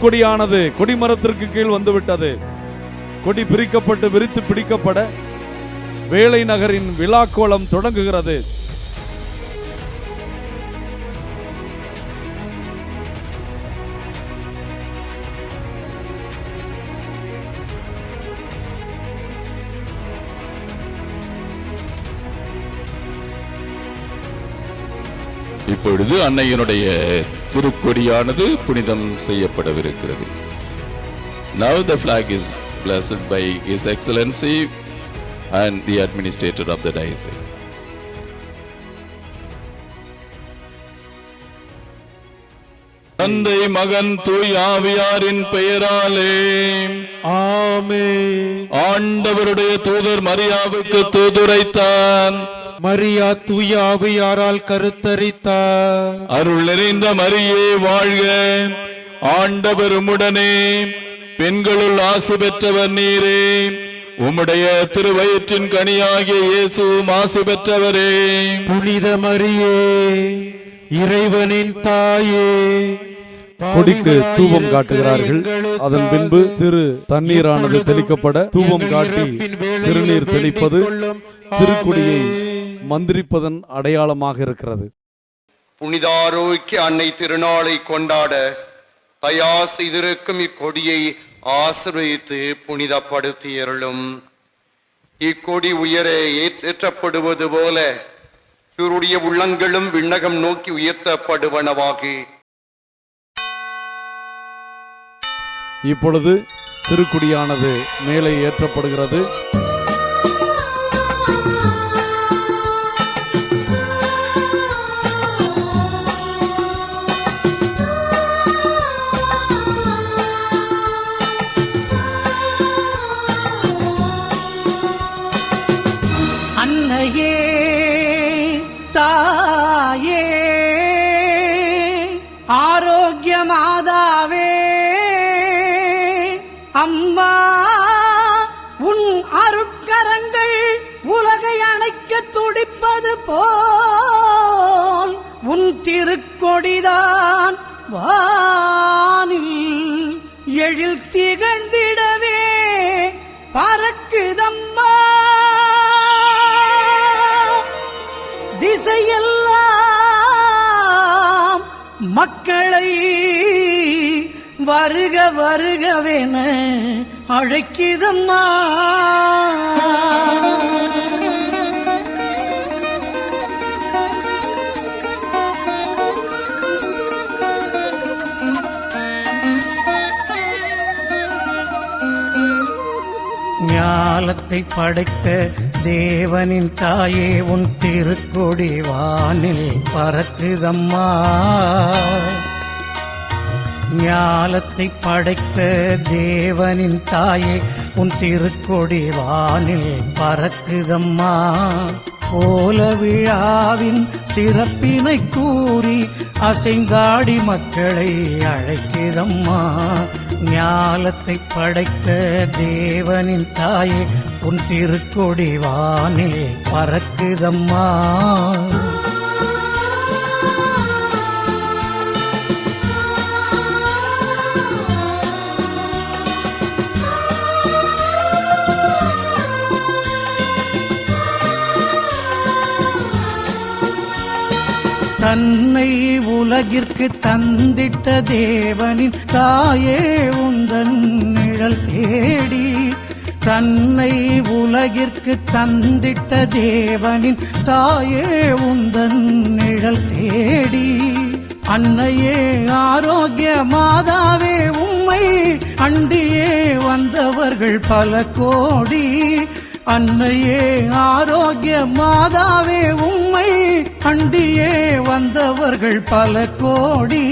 கொடியானது கொடிமரத்திற்கு கீழ் வந்துவிட்டது. கொடி பிரிக்கப்பட்டு விரித்து பிடிக்கப்பட வேலை நகரின் விழாக்கோலம் தொடங்குகிறது. இப்பொழுது அன்னையினுடைய திருக்கொடியானது புனிதம் செய்யப்படவிருக்கிறது. Now the flag is blessed by His Excellency and the administrator of the diocese. தந்தை மகன் தூய் ஆவியாரின் பெயராலே ஆமென். ஆண்டவருடைய தூதர் மரியாவுக்கு தூதுரைத்தான். மரியா தூய ஆவியாரால் கருத்தரித்தார். அருள் நிறைந்த மரியே வாழ்க, ஆண்டவர் உம்முடனே, பெண்களுள் ஆசி பெற்றவர் நீரே, உம்முடைய திருவயிற்றின் கனியாகிய இயேசுவும் ஆசி பெற்றவரே. புனித மரியே, இறைவனின் தாயே, கொடிக்கு தூபம் காட்டுகிறார்கள். அதன் பின்பு திரு தண்ணீரானது தெளிக்கப்பட தூபம் காட்டி திருநீர் தெளிப்பது திருக்குடியை மந்திரிப்பதன் அடையாளமாக இருக்கிறது. புனித ஆரோக்கிய அன்னை திருநாளை கொண்டாட தயார் செய்திருக்கும் இக்கொடியை ஆசீர்வதித்து புனிதப்படுத்தியருளும். இக்கொடி உயர ஏற்றப்படுவது போல இவருடைய உள்ளங்களும் விண்ணகம் நோக்கி உயர்த்தப்படுவனவாக. இப்பொழுது திருக்குடியானது மேலே ஏற்றப்படுகிறது. அன்னையே தாயே ஆரோக்கிய மாதாவே அம்மா, உன் அருட்கரங்கள் உலகை அணைக்க துடிப்பது போல் உன் திருக்கொடிதான் வானில் எழில் திகழ்ந்திடவே பறக்குதம்மா. திசையெல்லாம் மக்களை வருக வருகவென அழைக்குதம்மா. ஞாலத்தை படைத்த தேவனின் தாயே, உன் திருக்கொடி வானில் பறக்குதம்மா. ஞாலத்தை படைத்த தேவனின் தாயே, உன் திருக்கொடி வானில் பறக்குதம்மா. கோல விழாவின் சிறப்பினை கூறி அசைந்தாடி மக்களை அழைக்குதம்மா. ஞாலத்தை படைத்த தேவனின் தாயே, உன் திருக்கொடி வானில் பறக்குதம்மா. தன்னை உலகிற்கு தந்திட்ட தேவனின் தாயே, உந்தன் நிழல் தேடி. தன்னை உலகிற்கு தந்திட்ட தேவனின் தாயே, உந்தன் நிழல் தேடி. அன்னையே ஆரோக்கிய மாதாவே, உம்மை அண்டியே வந்தவர்கள் பல கோடி. அன்னையே ஆரோக்கிய மாதாவே, உம்மை அண்டியே வந்தவர்கள் பல கோடி.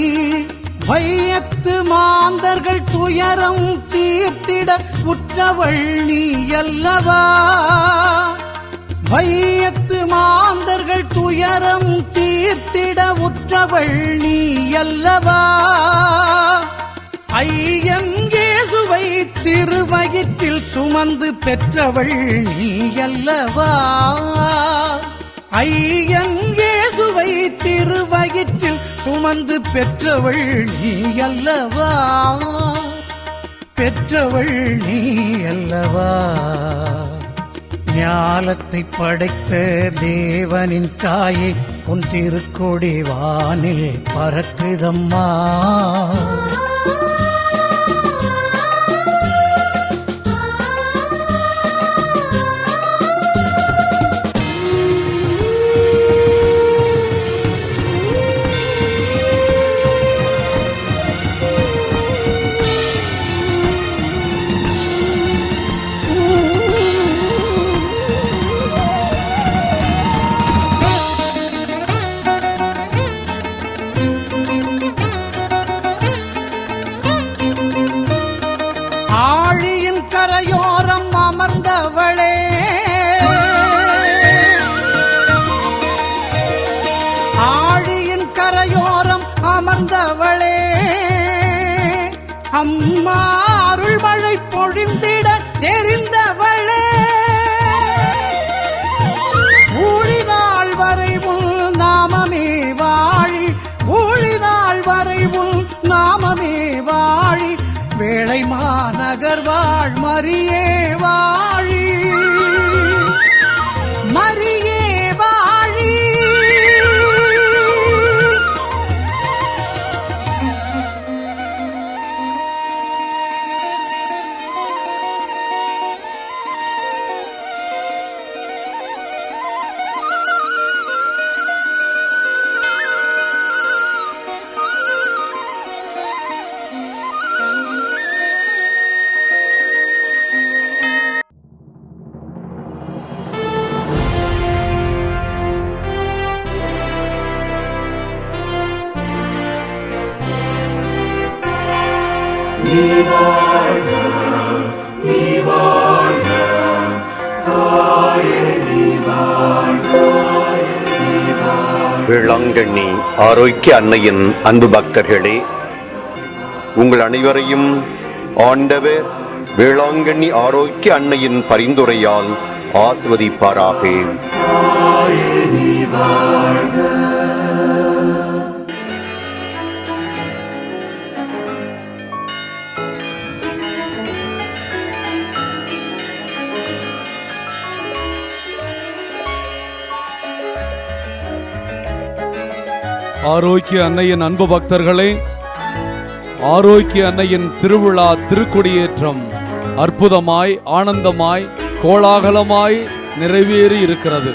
வையத்து மாந்தர்கள் துயரம் தீர்த்திட உற்றவள் நீ அல்லவா. வையத்து மாந்தர்கள் துயரம் தீர்த்திட உற்றவள் நீ அல்லவா. ஐயன் இயேசுவை திருவயிற்றில் சுமந்து பெற்றவள் நீ அல்லவா. ஐயன் இயேசுவை திருவயிற்றில் வயிற்றில் சுமந்து பெற்றவள் நீ அல்லவா, பெற்றவள் நீ அல்லவா. ஞாலத்தை படைத்த தேவனின் தாயே உன் திருக்கொடி வானில் பறக்குதம்மா. ஆழியின் கரையோரம் அமர்ந்தவளே, ஆழியின் கரையோரம் அமர்ந்தவளே, அம்மா அருள் மழை பொழிந்திட தெரிந்தவளே. ஊழினாள் வரை உன் நாமமே வாழி, ஊழினாள் வரை உன் நாமமே வாழி. வேளை மாநகர் வாழ் மரியே வாழி, மரியே வாழி. வேளாங்கண்ணி ஆரோக்கிய அன்னையின் அன்பு பக்தர்களே, உங்கள் அனைவரையும் ஆண்டவர் வேளாங்கண்ணி ஆரோக்கிய அன்னையின் பரிந்துரையால் ஆசிர்வதிப்பாராக. ஆரோக்கிய அன்னையின் அன்பு பக்தர்களே, ஆரோக்கிய அன்னையின் திருவிழா திருக்கொடியேற்றம் அற்புதமாய், ஆனந்தமாய், கோலாகலமாய் நிறைவேறி இருக்கிறது.